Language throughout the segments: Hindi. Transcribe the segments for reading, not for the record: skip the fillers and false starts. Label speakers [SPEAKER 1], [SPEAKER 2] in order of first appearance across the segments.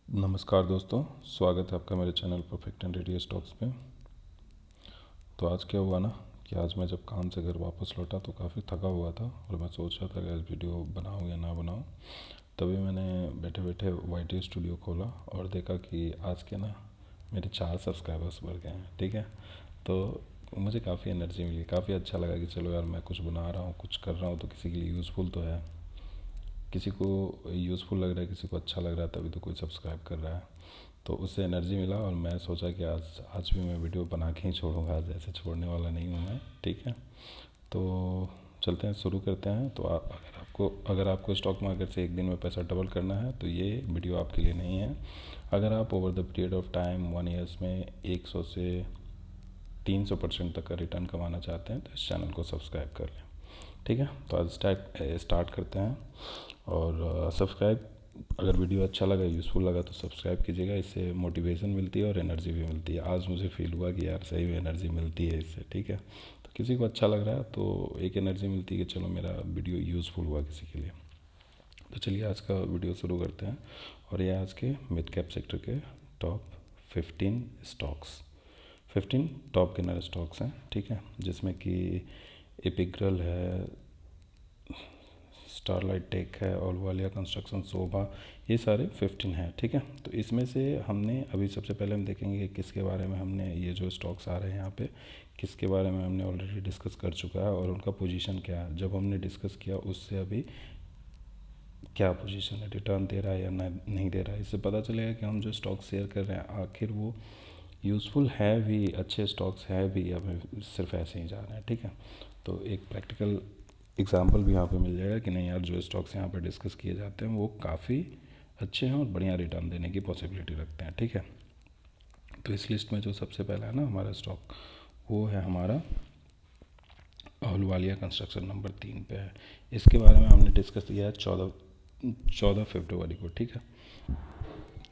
[SPEAKER 1] नमस्कार दोस्तों, स्वागत है आपका मेरे channel perfect and radio stocks पे। तो आज क्या हुआ ना कि आज मैं जब काम से घर वापस लौटा तो काफ़ी थका हुआ था और मैं सोच रहा था कि आज वीडियो बनाऊँ या ना बनाऊँ। तभी मैंने बैठे बैठे वाई स्टूडियो खोला और देखा कि आज के ना मेरे 4 सब्सक्राइबर्स बढ़ गए हैं। ठीक है, तो मुझे काफ़ी एनर्जी मिली, काफ़ी अच्छा लगा कि चलो यार मैं कुछ बना रहा हूँ, कुछ कर रहा हूँ तो किसी के लिए यूज़फुल तो है। किसी को यूज़फुल लग रहा है, किसी को अच्छा लग रहा है, तभी तो कोई सब्सक्राइब कर रहा है। तो उससे एनर्जी मिला और मैं सोचा कि आज भी मैं वीडियो बना के ही छोड़ूंगा, आज ऐसे छोड़ने वाला नहीं हूँ मैं। ठीक है, तो चलते हैं, शुरू करते हैं। तो अगर आपको स्टॉक मार्केट से एक दिन में पैसा डबल करना है तो ये वीडियो आपके लिए नहीं है। अगर आप over the period of time 1 years में 100 से 300% तक का रिटर्न कमाना चाहते हैं तो इस चैनल को सब्सक्राइब कर लें। ठीक है, तो आज स्टार्ट करते हैं। और सब्सक्राइब, अगर वीडियो अच्छा लगा, यूज़फुल लगा तो सब्सक्राइब कीजिएगा। इससे मोटिवेशन मिलती है और एनर्जी भी मिलती है। आज मुझे फील हुआ कि यार सही में एनर्जी मिलती है इससे। ठीक है, तो किसी को अच्छा लग रहा है तो एक एनर्जी मिलती है कि चलो मेरा वीडियो यूज़फुल हुआ किसी के लिए। तो चलिए आज का वीडियो शुरू करते हैं। और ये आज के मिड कैप सेक्टर के top 15 stocks, 15 top gainer stocks हैं। ठीक है, जिसमें कि एपिग्रल है, स्टारलाइट टेक है, ऑलवालिया कंस्ट्रक्शन, शोभा, ये सारे 15 हैं। ठीक है, तो इसमें से हमने अभी सबसे पहले हम देखेंगे कि किसके बारे में हमने, ये जो स्टॉक्स आ रहे हैं यहाँ पे, किसके बारे में हमने ऑलरेडी डिस्कस कर चुका है और उनका पोजीशन क्या है। जब हमने डिस्कस किया उससे अभी क्या पोजीशन है, रिटर्न दे रहा है या नहीं दे रहा है, इससे पता चलेगा कि हम जो स्टॉक शेयर कर रहे हैं आखिर वो यूज़फुल है भी, अच्छे स्टॉक्स है भी, या फिर सिर्फ ऐसे ही जा रहे हैं। ठीक है, तो एक प्रैक्टिकल एग्जाम्पल भी यहाँ पे मिल जाएगा कि नहीं यार जो स्टॉक्स यहाँ पे डिस्कस किए जाते हैं वो काफ़ी अच्छे हैं और बढ़िया रिटर्न देने की पॉसिबिलिटी रखते हैं। ठीक है, तो इस लिस्ट में जो सबसे पहला है ना हमारा स्टॉक, वो है हमारा अहलुवालिया कंस्ट्रक्शन, नंबर 3 पे है। इसके बारे में हमने डिस्कस किया है 14 फरवरी को। ठीक है,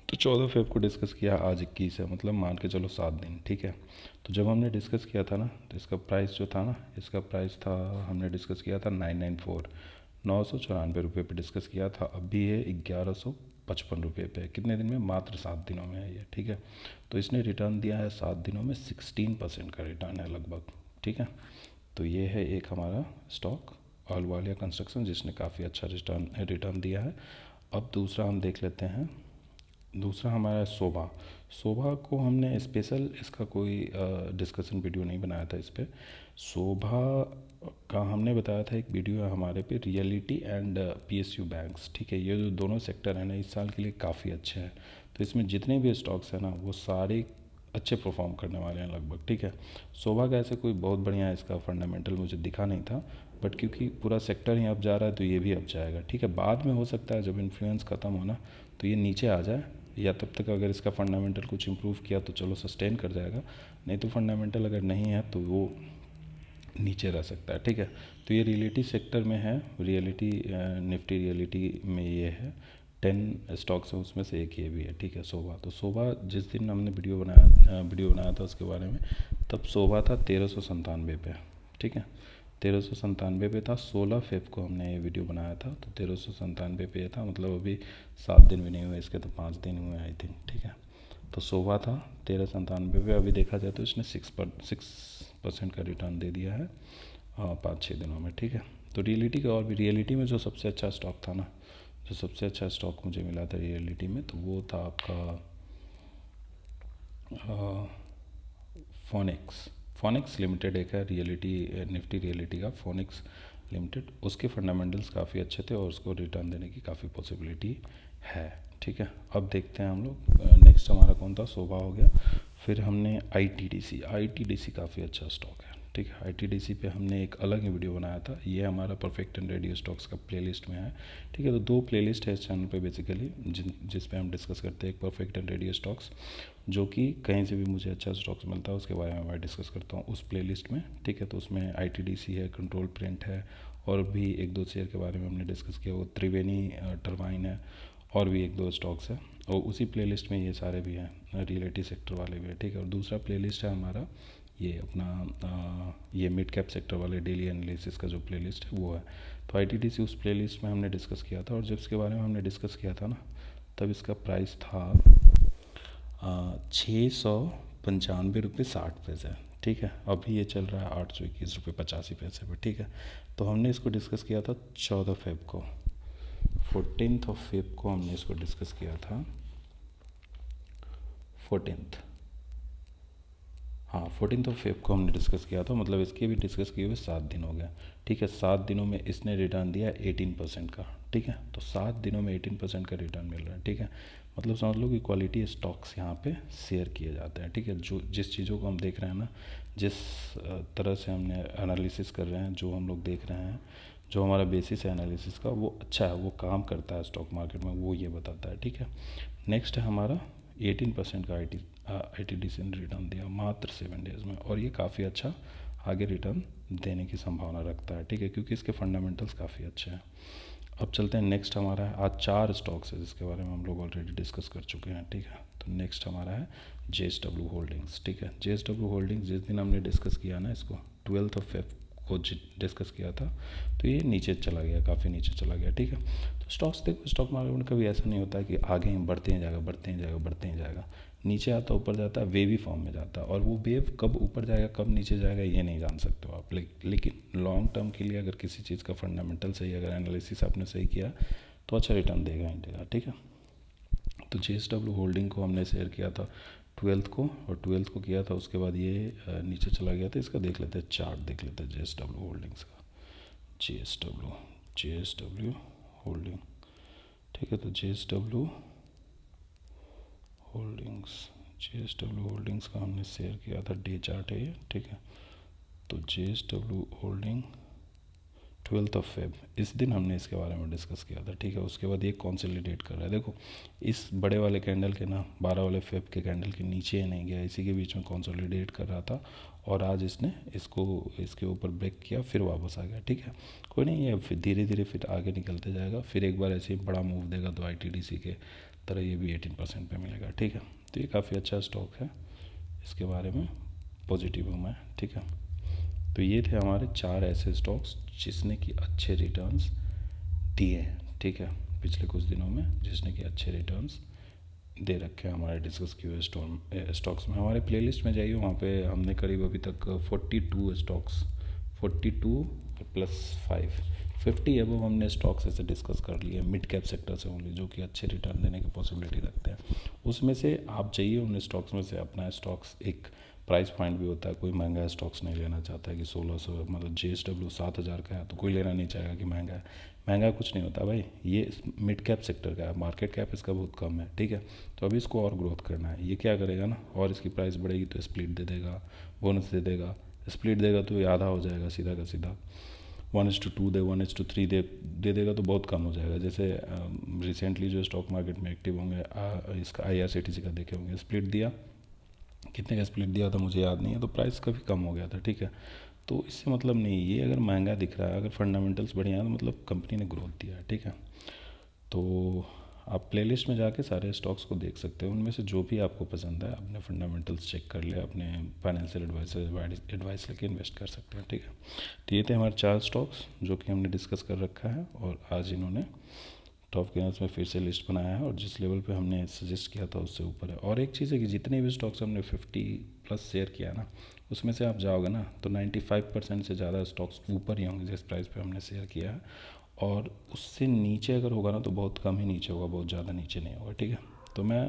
[SPEAKER 1] तो 14 फरवरी को डिस्कस किया, आज 21 है, मतलब मान के चलो 7 दिन। ठीक है, तो जब हमने डिस्कस किया था ना तो इसका प्राइस जो था ना, इसका प्राइस था, हमने डिस्कस किया था 994, 994 पे डिस्कस किया था। अभी है 1155 पे। कितने दिन में? मात्र 7 दिनों में है ये। ठीक है, तो इसने रिटर्न दिया है 7 दिनों में 16% का रिटर्न है लगभग। ठीक है, तो ये है एक हमारा स्टॉक अहलुवालिया कंस्ट्रक्शन, जिसने काफ़ी अच्छा रिटर्न दिया है। अब दूसरा हम देख लेते हैं। दूसरा हमारा शोभा। शोभा को हमने स्पेशल इसका कोई डिस्कशन वीडियो नहीं बनाया था इस पर। शोभा का हमने बताया था एक वीडियो है हमारे पे, रियलिटी एंड पीएसयू बैंक्स। ठीक है, ये जो दोनों सेक्टर हैं ना इस साल के लिए काफ़ी अच्छे हैं। तो इसमें जितने भी स्टॉक्स हैं ना वो सारे अच्छे परफॉर्म करने वाले हैं लगभग। ठीक है, शोभा का ऐसे कोई बहुत बढ़िया इसका फंडामेंटल मुझे दिखा नहीं था, बट क्योंकि पूरा सेक्टर ही अब जा रहा है तो ये भी अब जाएगा। ठीक है, बाद में हो सकता है जब इन्फ्लुएंस ख़त्म हो ना तो ये नीचे आ जाए, या तब तक अगर इसका फंडामेंटल कुछ इम्प्रूव किया तो चलो सस्टेन कर जाएगा, नहीं तो फंडामेंटल अगर नहीं है तो वो नीचे रह सकता है। ठीक है, तो ये रियलिटी सेक्टर में है, रियलिटी निफ्टी रियलिटी में ये है। 10 स्टॉक्स हैं उसमें से एक ये भी है। ठीक है, शोभा। तो शोभा जिस दिन हमने वीडियो बनाया था उसके बारे में, तब शोभा था 1397 पे। ठीक है, 1397 पे था। 16 फरवरी को हमने ये वीडियो बनाया था तो 1397 पे था, मतलब अभी 7 दिन भी नहीं हुए इसके, तो 5 दिन हुए आई थिंक। ठीक है, तो शोभा था 1397 पे। अभी देखा जाए तो इसने 6% का रिटर्न दे दिया है 5-6 दिनों में। ठीक है, तो रियलिटी का और भी, रियलिटी में जो सबसे अच्छा स्टॉक था ना, जो सबसे अच्छा स्टॉक मुझे मिला था रियलिटी में, तो वो था आपका फोनिक्स। फोनिक्स लिमिटेड एक है रियलिटी, निफ्टी रियलिटी का, फोनिक्स लिमिटेड। उसके फंडामेंटल्स काफ़ी अच्छे थे और उसको रिटर्न देने की काफ़ी पॉसिबिलिटी है। ठीक है, अब देखते हैं हम लोग नेक्स्ट हमारा कौन था, शोभा हो गया। फिर हमने आईटीडीसी, आईटीडीसी काफ़ी अच्छा स्टॉक है। ठीक है, आईटीडीसी पे हमने एक अलग ही वीडियो बनाया था, ये हमारा परफेक्ट एंड रेडियो स्टॉक्स का प्लेलिस्ट में है। ठीक है, तो 2 प्लेलिस्ट है इस चैनल पे बेसिकली, जिस पे हम डिस्कस करते हैं। एक परफेक्ट एंड रेडियो स्टॉक्स, जो कि कहीं से भी मुझे अच्छा स्टॉक्स मिलता है उसके बारे में मैं डिस्कस करता हूँ उस प्लेलिस्ट में। ठीक है, तो उसमें आईटीडीसी है, कंट्रोल प्रिंट है, और भी 1-2 शेयर के बारे में हमने डिस्कस किया, वो त्रिवेणी टरबाइन है, और भी 1-2 स्टॉक्स है। और उसी प्लेलिस्ट में ये सारे भी हैं, रियलिटी सेक्टर वाले भी है। ठीक है, और दूसरा प्लेलिस्ट है हमारा ये अपना ये मिड कैप सेक्टर वाले डेली एनालिसिस का जो प्लेलिस्ट है वो है। तो आईटीडीसी उस प्लेलिस्ट में हमने डिस्कस किया था, और जब इसके बारे में हमने डिस्कस किया था ना तब इसका प्राइस था 695 रुपये 60 पैसे, ठीक है। अभी ये चल रहा है 821 रुपये 85 पैसे पर, ठीक है। तो हमने इसको डिस्कस किया था 14 फेब को, 14 को हमने इसको डिस्कस किया था, 14 हाँ 14 फेब को हमने डिस्कस किया था, मतलब इसके भी डिस्कस किए हुए 7 दिन हो गया, ठीक है। 7 दिनों में इसने रिटर्न दिया 18% का, ठीक है। तो 7 दिनों में 18% का रिटर्न मिल रहा है, ठीक है। मतलब समझ लो कि क्वालिटी स्टॉक्स यहाँ पे शेयर किए जाते हैं, ठीक है। जो जिस चीज़ों को हम देख रहे हैं ना, जिस तरह से हमने एनालिसिस कर रहे हैं, जो हम लोग देख रहे हैं, जो हमारा बेसिस है एनालिसिस का, वो अच्छा है, वो काम करता है स्टॉक मार्केट में, वो ये बताता है, ठीक है। नेक्स्ट है हमारा 18% का आई टी डी सी ने रिटर्न दिया मात्र 7 डेज़ में, और ये काफ़ी अच्छा आगे रिटर्न देने की संभावना रखता है, ठीक है, क्योंकि इसके फंडामेंटल्स काफ़ी अच्छे हैं। अब चलते हैं, नेक्स्ट हमारा है, आज 4 स्टॉक्स है जिसके बारे में हम लोग ऑलरेडी डिस्कस कर चुके हैं, ठीक है। तो नेक्स्ट हमारा है JSW होल्डिंग्स, ठीक है। JSW होल्डिंग्स जिस दिन हमने डिस्कस किया ना इसको, 12 फेब को डिस्कस किया था, तो ये नीचे चला गया, काफ़ी नीचे चला गया, ठीक है। तो स्टॉक्स देखो, स्टॉक मार्केट में कभी ऐसा नहीं होता है कि आगे ही बढ़ते ही जाएगा, बढ़ते ही जाएगा, बढ़ते ही जाएगा, नीचे आता ऊपर जाता है, वेवी फॉर्म में जाता है, और वो वेव कब ऊपर जाएगा कब नीचे जाएगा ये नहीं जान सकते हो आप, लेकिन लॉन्ग टर्म के लिए अगर किसी चीज़ का फंडामेंटल सही, अगर एनालिसिस आपने सही किया तो अच्छा रिटर्न देगा ही देगा, ठीक है। तो JSW होल्डिंग को हमने शेयर किया था 12 को, और 12 को किया था, उसके बाद ये नीचे चला गया था। इसका देख लेते हैं, चार्ट देख लेते हैं JSW होल्डिंग्स का, JSW होल्डिंग, ठीक है। तो JSW होल्डिंग्स का हमने शेयर किया था, डे चार्ट है ये, ठीक है। तो JSW होल्डिंग 12 फेब, इस दिन हमने इसके बारे में डिस्कस किया था, ठीक है। उसके बाद ये कंसोलिडेट कर रहा है, देखो इस बड़े वाले कैंडल के ना 12 फेब के कैंडल के नीचे नहीं गया, इसी के बीच में कंसोलिडेट कर रहा था, और आज इसने इसके ऊपर ब्रेक किया, फिर वापस आ गया, ठीक है। कोई नहीं, ये फिर धीरे धीरे फिर आगे निकलते जाएगा, फिर एक बार ऐसे ही बड़ा मूव देगा तो ITDC के तरह ये भी 18% पे मिलेगा, ठीक है। तो ये काफ़ी अच्छा स्टॉक है, इसके बारे में पॉजिटिव हूँ मैं, ठीक है। तो ये थे हमारे 4 ऐसे स्टॉक्स जिसने कि अच्छे रिटर्न्स दिए हैं, ठीक है, पिछले कुछ दिनों में, जिसने कि अच्छे रिटर्न्स दे रखे हैं हमारे डिस्कस किए हुए स्टॉक्स में। हमारे प्लेलिस्ट में जाइए, वहाँ पे हमने करीब अभी तक 42 स्टॉक्स, 42 प्लस 5, 50 एबव हमने स्टॉक्स ऐसे डिस्कस कर लिए, मिड कैप सेक्टर से ओनली, जो कि अच्छे रिटर्न देने की पॉसिबिलिटी रखते हैं। उसमें से आप चाहिए उन स्टॉक्स में से अपना स्टॉक्स, एक प्राइस पॉइंट भी होता है, कोई महंगा स्टॉक्स नहीं लेना चाहता है कि 1600, मतलब JSW 7000 का है तो कोई लेना नहीं चाहेगा कि महंगा है। महंगा कुछ नहीं होता भाई, ये मिड कैप सेक्टर का है, मार्केट कैप इसका बहुत कम है, ठीक है। तो अभी इसको और ग्रोथ करना है, ये क्या करेगा ना, और इसकी प्राइस बढ़ेगी तो स्प्लिट दे देगा, बोनस दे देगा, स्प्लिट देगा तो ये आधा हो जाएगा सीधा का सीधा, 1:2 दे, 1:3 दे देगा तो बहुत कम हो जाएगा। जैसे रिसेंटली जो स्टॉक मार्केट में एक्टिव होंगे, इसका IRCTC का देखे होंगे, स्प्लिट दिया, कितने का स्प्लिट दिया था मुझे याद नहीं है, तो प्राइस काफ़ी कम हो गया था, ठीक है। तो इससे मतलब नहीं, ये अगर महंगा दिख रहा है, अगर फंडामेंटल्स बढ़िया है तो मतलब कंपनी ने ग्रोथ दिया है, ठीक है। तो आप प्लेलिस्ट में जाके सारे स्टॉक्स को देख सकते हो, उनमें से जो भी आपको पसंद है अपने फंडामेंटल्स चेक कर ले, अपने फाइनेंशियल एडवाइस लेके इन्वेस्ट कर सकते हैं, ठीक है। तो ये थे हमारे 4 स्टॉक्स जो कि हमने डिस्कस कर रखा है, और आज इन्होंने टॉप गेनर्स में फिर से लिस्ट बनाया है, और जिस लेवल पे हमने सजेस्ट किया था उससे ऊपर है। और एक चीज़ है कि जितने भी स्टॉक्स हमने 50+ शेयर किया ना, उसमें से आप जाओगे ना तो 95% से ज़्यादा स्टॉक्स ऊपर ही होंगे जिस प्राइस पे हमने शेयर किया है, और उससे नीचे अगर होगा ना तो बहुत कम ही नीचे होगा, बहुत ज़्यादा नीचे नहीं होगा, ठीक है। तो मैं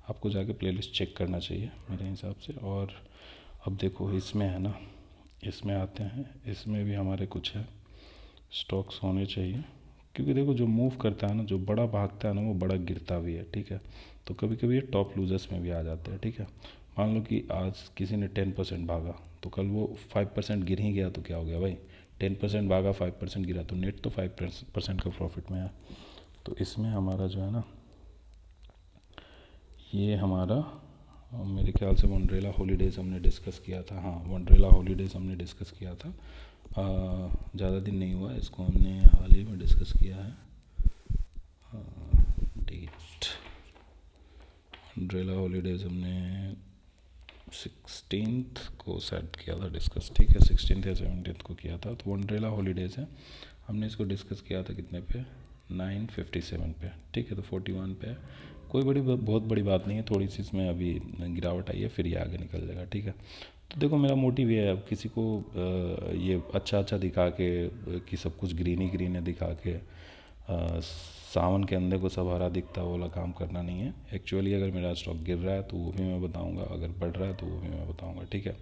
[SPEAKER 1] आपको जाके प्लेलिस्ट चेक करना चाहिए मेरे हिसाब से। और अब देखो इसमें है ना, इसमें आते हैं, इसमें भी हमारे कुछ है स्टॉक्स होने चाहिए, क्योंकि देखो जो मूव करता है ना, जो बड़ा भागता है ना, वो बड़ा गिरता भी है, ठीक है। तो कभी कभी ये टॉप लूजर्स में भी आ जाते हैं, ठीक है। मान लो कि आज किसी ने 10% भागा, तो कल वो 5% गिर ही गया तो क्या हो गया भाई, 10% भागा 5% गिरा, तो नेट तो 5% का प्रॉफिट में है। तो इसमें हमारा जो है ना, ये हमारा मेरे ख्याल से वंडरेला हॉलीडेज़ हमने डिस्कस किया था, हाँ वंडरेला हॉलीडेज़ हमने डिस्कस किया था, ज़्यादा दिन नहीं हुआ, इसको हमने हाल ही में डिस्कस किया है। डेट वंडरेला हॉलीडेज़ हमने 16th को सेट किया था डिस्कस, ठीक है, 16th या 17th को किया था। तो वंडरेला हॉलीडेज़ है, हमने इसको डिस्कस किया था कितने पे, 957 पे, ठीक है। तो 41 पे है, कोई बहुत बड़ी बात नहीं है, थोड़ी सी इसमें अभी गिरावट आई है, फिर ये आगे निकल जाएगा, ठीक है। तो देखो मेरा मोटिव ये है, अब किसी को ये अच्छा अच्छा दिखा के कि सब कुछ ग्रीन ही ग्रीन है दिखा के सावन के अंधे को सब हरा दिखता है वाला काम करना नहीं है। एक्चुअली अगर मेरा स्टॉक गिर रहा है तो वो भी मैं बताऊंगा, अगर बढ़ रहा है तो वो भी मैं बताऊंगा, ठीक है।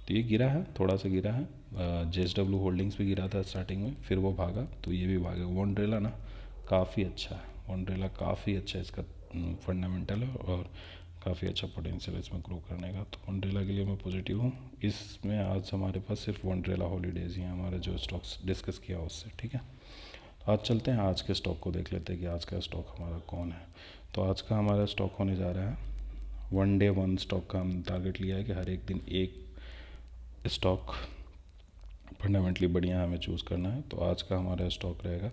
[SPEAKER 1] तो ये गिरा है, थोड़ा सा गिरा है, JSW होल्डिंग्स भी गिरा था स्टार्टिंग में, फिर वो भागा तो ये भी भागा। वनड्रेला ना काफ़ी अच्छा है, वनड्रेला काफ़ी अच्छा है, इसका फंडामेंटल है और काफ़ी अच्छा पोटेंशियल है इसमें ग्रो करने का। तो वनड्रेला के लिए मैं पॉजिटिव हूँ। इसमें आज हमारे पास सिर्फ वनड्रेला हॉलीडेज़ ही हैं हमारे जो स्टॉक्स डिस्कस किया उससे, ठीक है। तो आज चलते हैं आज के स्टॉक को देख लेते हैं कि आज का स्टॉक हमारा कौन है। तो आज का हमारा स्टॉक होने जा रहा है 1 डे 1 स्टॉक का। हम टारगेट लिया है कि हर एक दिन एक स्टॉक फंडामेंटली बढ़िया हमें चूज़ करना है। तो आज का हमारा स्टॉक रहेगा,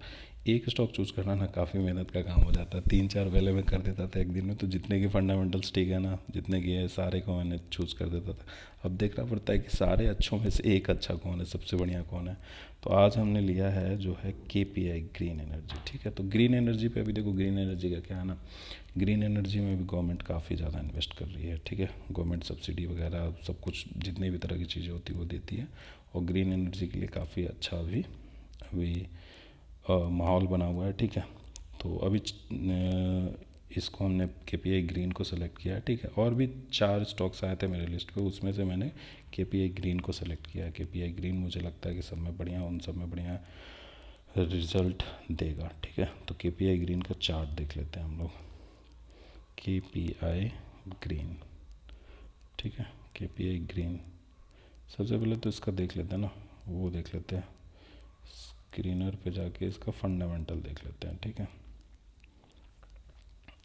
[SPEAKER 1] एक स्टॉक चूज़ करना ना काफ़ी मेहनत का काम हो जाता है। 3-4 पहले मैं कर देता था एक दिन में, तो जितने के फंडामेंटल्स ठीक है ना, जितने के सारे को मैंने चूज़ कर देता था। अब देखना पड़ता है कि सारे अच्छों में से एक अच्छा कौन है, सबसे बढ़िया कौन है। तो आज हमने लिया है जो है KPI ग्रीन एनर्जी, ठीक है। तो ग्रीन एनर्जी पे अभी देखो, ग्रीन एनर्जी का क्या है ना, ग्रीन एनर्जी में भी गवर्नमेंट काफ़ी ज़्यादा इन्वेस्ट कर रही है, ठीक है। गवर्नमेंट सब्सिडी वगैरह सब कुछ जितनी भी तरह की चीज़ें होती है वो देती है, और ग्रीन एनर्जी के लिए काफ़ी अच्छा अभी अभी माहौल बना हुआ है, ठीक है। तो अभी इसको हमने KPI ग्रीन को सेलेक्ट किया है, ठीक है। और भी 4 स्टॉक्स आए थे मेरे लिस्ट पे, उसमें से मैंने KPI ग्रीन को सेलेक्ट किया है। KPI ग्रीन मुझे लगता है कि सब में बढ़िया, उन सब में बढ़िया रिजल्ट देगा, ठीक है। तो KPI ग्रीन का चार्ट देख लेते हैं हम लोग। KPI ग्रीन, ठीक है। KPI ग्रीन सबसे पहले तो इसका देख लेते हैं ना, वो देख लेते हैं स्क्रीनर पे जाके, इसका फंडामेंटल देख लेते हैं, ठीक है।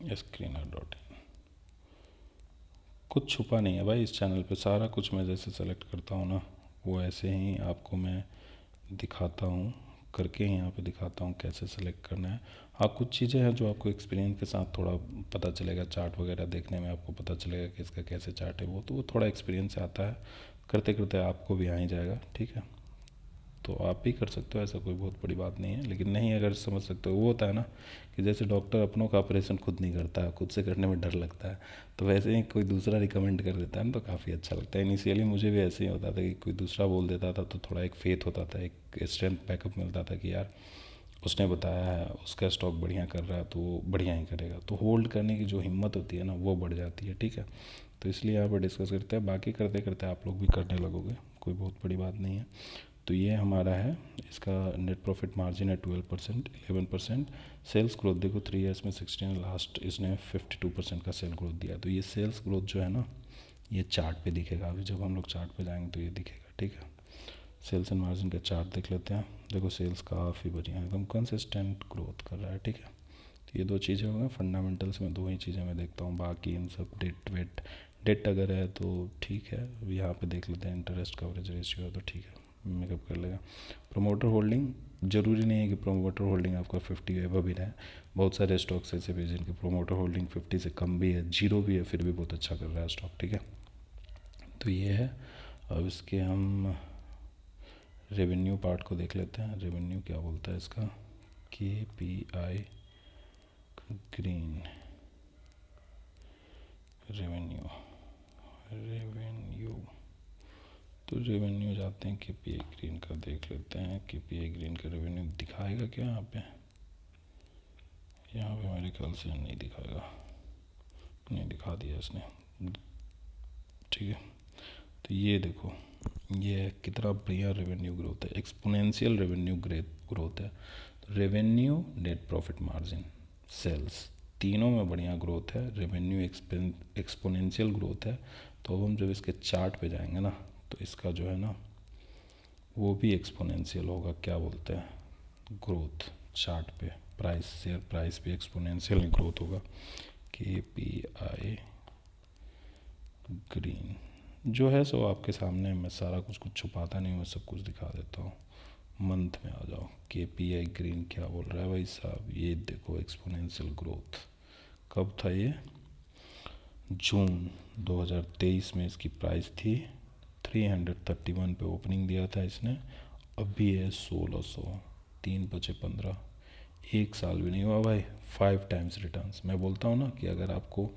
[SPEAKER 1] screener.in। कुछ छुपा नहीं है भाई इस चैनल पे, सारा कुछ मैं जैसे सेलेक्ट करता हूँ ना वो ऐसे ही आपको मैं दिखाता हूँ, करके ही यहाँ पे दिखाता हूँ कैसे सेलेक्ट करना है। हाँ कुछ चीज़ें हैं जो आपको एक्सपीरियंस के साथ थोड़ा पता चलेगा, चार्ट वगैरह देखने में आपको पता चलेगा कि इसका कैसे चार्ट है, वो थोड़ा एक्सपीरियंस से आता है, करते करते आपको भी आ ही जाएगा, ठीक है। तो आप भी कर सकते हो, ऐसा कोई बहुत बड़ी बात नहीं है। लेकिन नहीं अगर समझ सकते हो, वो होता है ना कि जैसे डॉक्टर अपनों का ऑपरेशन खुद नहीं करता है, खुद से करने में डर लगता है, तो वैसे ही कोई दूसरा रिकमेंड कर देता है ना तो काफ़ी अच्छा लगता है। इनिशियली मुझे भी ऐसे ही होता था कि कोई दूसरा बोल देता था तो थोड़ा एक फेथ होता था, एक स्ट्रेंथ बैकअप मिलता था कि यार उसने बताया है, उसका स्टॉक बढ़िया कर रहा है तो वो बढ़िया ही करेगा, तो होल्ड करने की जो हिम्मत होती है ना वो बढ़ जाती है, ठीक है। तो इसलिए यहाँ पर डिस्कस करते हैं, बाकी करते करते आप लोग भी करने लगोगे, कोई बहुत बड़ी बात नहीं है। तो ये हमारा है, इसका नेट प्रॉफिट मार्जिन है 12%, 11%। सेल्स ग्रोथ देखो 3 ईयर्स में 16, लास्ट इसने 52% का सेल ग्रोथ दिया। तो ये सेल्स ग्रोथ जो है ना ये चार्ट पे दिखेगा, अभी जब हम लोग चार्ट पे जाएंगे तो ये दिखेगा, ठीक है। सेल्स एंड मार्जिन का चार्ट देख लेते हैं। देखो सेल्स काफ़ी बढ़िया एकदम कंसिस्टेंट ग्रोथ कर रहा है, ठीक है। तो ये 2 चीज़ें हो गई फंडामेंटल्स में, 2 ही चीज़ें मैं देखता हूँ, बाकी इन सब डेट अगर है तो ठीक है। अभी यहाँ पे देख लेते हैं, इंटरेस्ट कवरेज रेशियो है तो ठीक है, मेकअप कर लेगा। प्रोमोटर होल्डिंग ज़रूरी नहीं है कि प्रोमोटर होल्डिंग आपका 50 एबव भी रहे, बहुत सारे स्टॉक्स ऐसे भी जिनकी प्रोमोटर होल्डिंग 50 से कम भी है, 0 भी है, फिर भी बहुत अच्छा कर रहा है स्टॉक, ठीक है। तो ये है। अब इसके हम रेवेन्यू पार्ट को देख लेते हैं, रेवेन्यू क्या बोलता है इसका। KPI ग्रीन रेवेन्यू, तो रेवेन्यू जाते हैं KPI ग्रीन का देख लेते हैं। KPI ग्रीन का रेवेन्यू दिखाएगा क्या यहाँ पे, यहाँ पे मेरे ख्याल से नहीं दिखाएगा, नहीं दिखा दिया इसने, ठीक है। तो ये देखो ये कितना बढ़िया रेवेन्यू ग्रोथ है, एक्सपोनेंशियल रेवेन्यू ग्रोथ है। तो revenue, net profit margin, sales, तीनों में बढ़िया ग्रोथ है, रेवेन्यू एक्सपोनेंशियल ग्रोथ है। तो अब हम जब इसके चार्ट पे जाएंगे ना तो इसका जो है ना वो भी एक्सपोनेंशियल होगा, क्या बोलते हैं ग्रोथ चार्ट पे, प्राइस शेयर प्राइस भी एक्सपोनेंशियल ग्रोथ होगा। KPI ग्रीन जो है सो आपके सामने, मैं सारा कुछ छुपाता नहीं, मैं सब कुछ दिखा देता हूँ। मंथ में आ जाओ, KPI ग्रीन क्या बोल रहा है भाई साहब, ये देखो एक्सपोनेंशियल ग्रोथ, कब था ये, जून 2023 में इसकी प्राइस थी 331 पे ओपनिंग दिया था इसने, अभी है 1600, 3 बचे 15, 1 साल भी नहीं हुआ भाई, 5 टाइम्स रिटर्न्स। मैं बोलता हूँ ना कि अगर आपको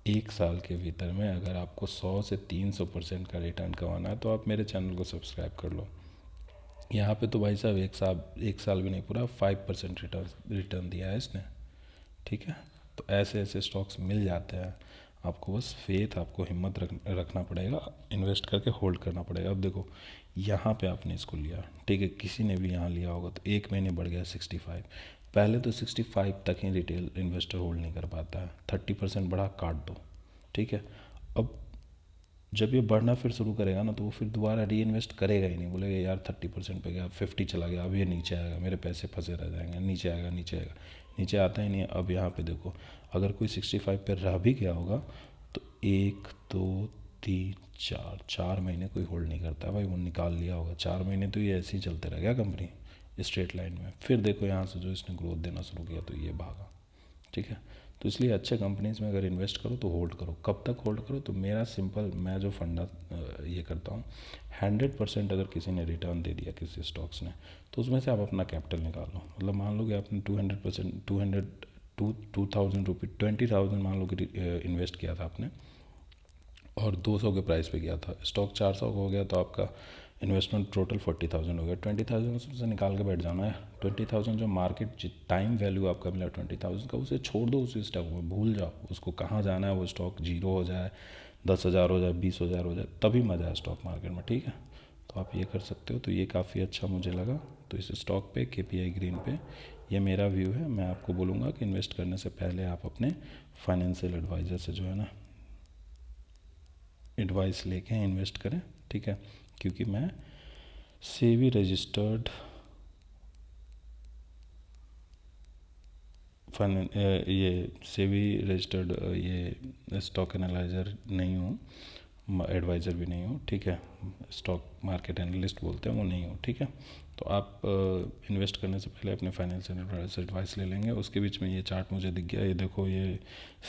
[SPEAKER 1] 1 साल के भीतर में अगर आपको 100 से 300% का रिटर्न कमाना है तो आप मेरे चैनल को सब्सक्राइब कर लो। यहाँ पे तो भाई साहब 1 साल भी नहीं पूरा 5% रिटर्न दिया है इसने, ठीक है। तो ऐसे ऐसे स्टॉक्स मिल जाते हैं, आपको बस फेथ, आपको हिम्मत रखना पड़ेगा, इन्वेस्ट करके होल्ड करना पड़ेगा। अब देखो यहाँ पे आपने इसको लिया, ठीक है, किसी ने भी यहाँ लिया होगा तो 1 महीने बढ़ गया 65। पहले तो 65 तक ही रिटेल इन्वेस्टर होल्ड नहीं कर पाता है, 30% बढ़ा काट दो, ठीक है। अब जब ये बढ़ना फिर शुरू करेगा ना तो वो फिर दोबारा री इन्वेस्ट करेगा ही नहीं, बोलेगा यार 30% पे गया, 50 चला गया, अब ये नीचे आएगा, मेरे पैसे फंसे रह जाएंगे, नीचे आएगा, नीचे आएगा, नीचे आता ही नहीं है। अब यहाँ पे देखो, अगर कोई 65 पे रह भी गया होगा तो 1 2 3 4 4 महीने कोई होल्ड नहीं करता है भाई, वो निकाल लिया होगा, 4 महीने तो ये ऐसे ही चलते रह गया कंपनी स्ट्रेट लाइन में। फिर देखो यहाँ से जो इसने ग्रोथ देना शुरू किया तो ये भागा, ठीक है। तो इसलिए अच्छे कंपनीज़ में अगर इन्वेस्ट करो तो होल्ड करो। कब तक होल्ड करो, तो मेरा सिंपल, मैं जो फंडा ये करता हूँ, 100% अगर किसी ने रिटर्न दे दिया किसी स्टॉक्स ने तो उसमें से आप अपना कैपिटल निकाल लो। मतलब मान लो कि आपने 200%, 2000 रुपये, 20,000 मान लो कि इन्वेस्ट किया था आपने और 200 के प्राइस पे गया था, स्टॉक 400 का हो गया तो आपका इन्वेस्टमेंट टोटल 40,000 हो गया। 20,000 से निकाल के बैठ जाना है। 20,000 जो मार्केट टाइम वैल्यू आपका मिला 20,000 का, उसे छोड़ दो, उसी स्टॉक में भूल जाओ उसको, कहाँ जाना है, वो स्टॉक 0 हो जाए, 10,000 हो जाए, 20,000 हो जाए, तभी मज़ा है स्टॉक मार्केट में, ठीक है। तो आप ये कर सकते हो, तो ये काफ़ी अच्छा मुझे लगा। तो इस स्टॉक पे KPI ग्रीन पे ये मेरा व्यू है। मैं आपको बोलूँगा कि इन्वेस्ट करने से पहले आप अपने फाइनेंशियल एडवाइज़र से जो है ना एडवाइस लेके इन्वेस्ट करें, ठीक है। क्योंकि मैं सेबी रजिस्टर्ड ये सेबी रजिस्टर्ड ये स्टॉक एनालाइज़र नहीं हूँ, एडवाइज़र भी नहीं हूँ, ठीक है। स्टॉक मार्केट एनालिस्ट बोलते हैं वो नहीं हूँ, ठीक है। तो आप इन्वेस्ट करने से पहले अपने फाइनेंशियल एडवाइस ले लेंगे। उसके बीच में ये चार्ट मुझे दिख गया, ये देखो, ये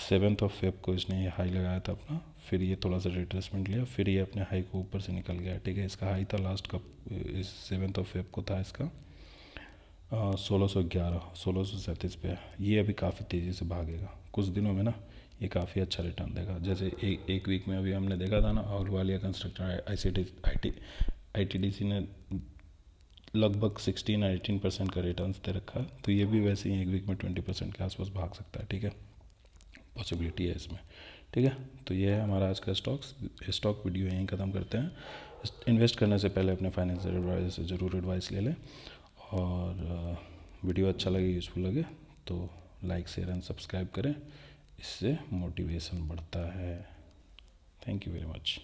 [SPEAKER 1] 7 फेब को इसने ये हाई लगाया था अपना, फिर ये थोड़ा सा रिट्रेसमेंट लिया, फिर ये अपने हाई को ऊपर से निकल गया, ठीक है। इसका हाई था लास्ट का, इस 7 फेब को था इसका 1611, 1637 पे। ये अभी काफ़ी तेज़ी से भागेगा कुछ दिनों में ना, ये काफ़ी अच्छा रिटर्न देगा। जैसे एक वीक में अभी हमने देखा था ना, अहलूवालिया कंस्ट्रक्शन ITDC ने लगभग 16-18% का रिटर्न दे रखा है, तो ये भी वैसे ही एक वीक में 20% के आसपास भाग सकता है, ठीक है। पॉसिबिलिटी है इसमें, ठीक है। तो ये है हमारा आज का स्टॉक वीडियो, यहीं ख़त्म करते हैं। इन्वेस्ट करने से पहले अपने फाइनेंशियल एडवाइजर से ज़रूर एडवाइस ले लें, और वीडियो अच्छा लगे, यूज़फुल लगे तो लाइक, शेयर एंड सब्सक्राइब करें, इससे मोटिवेशन बढ़ता है। Thank you very much.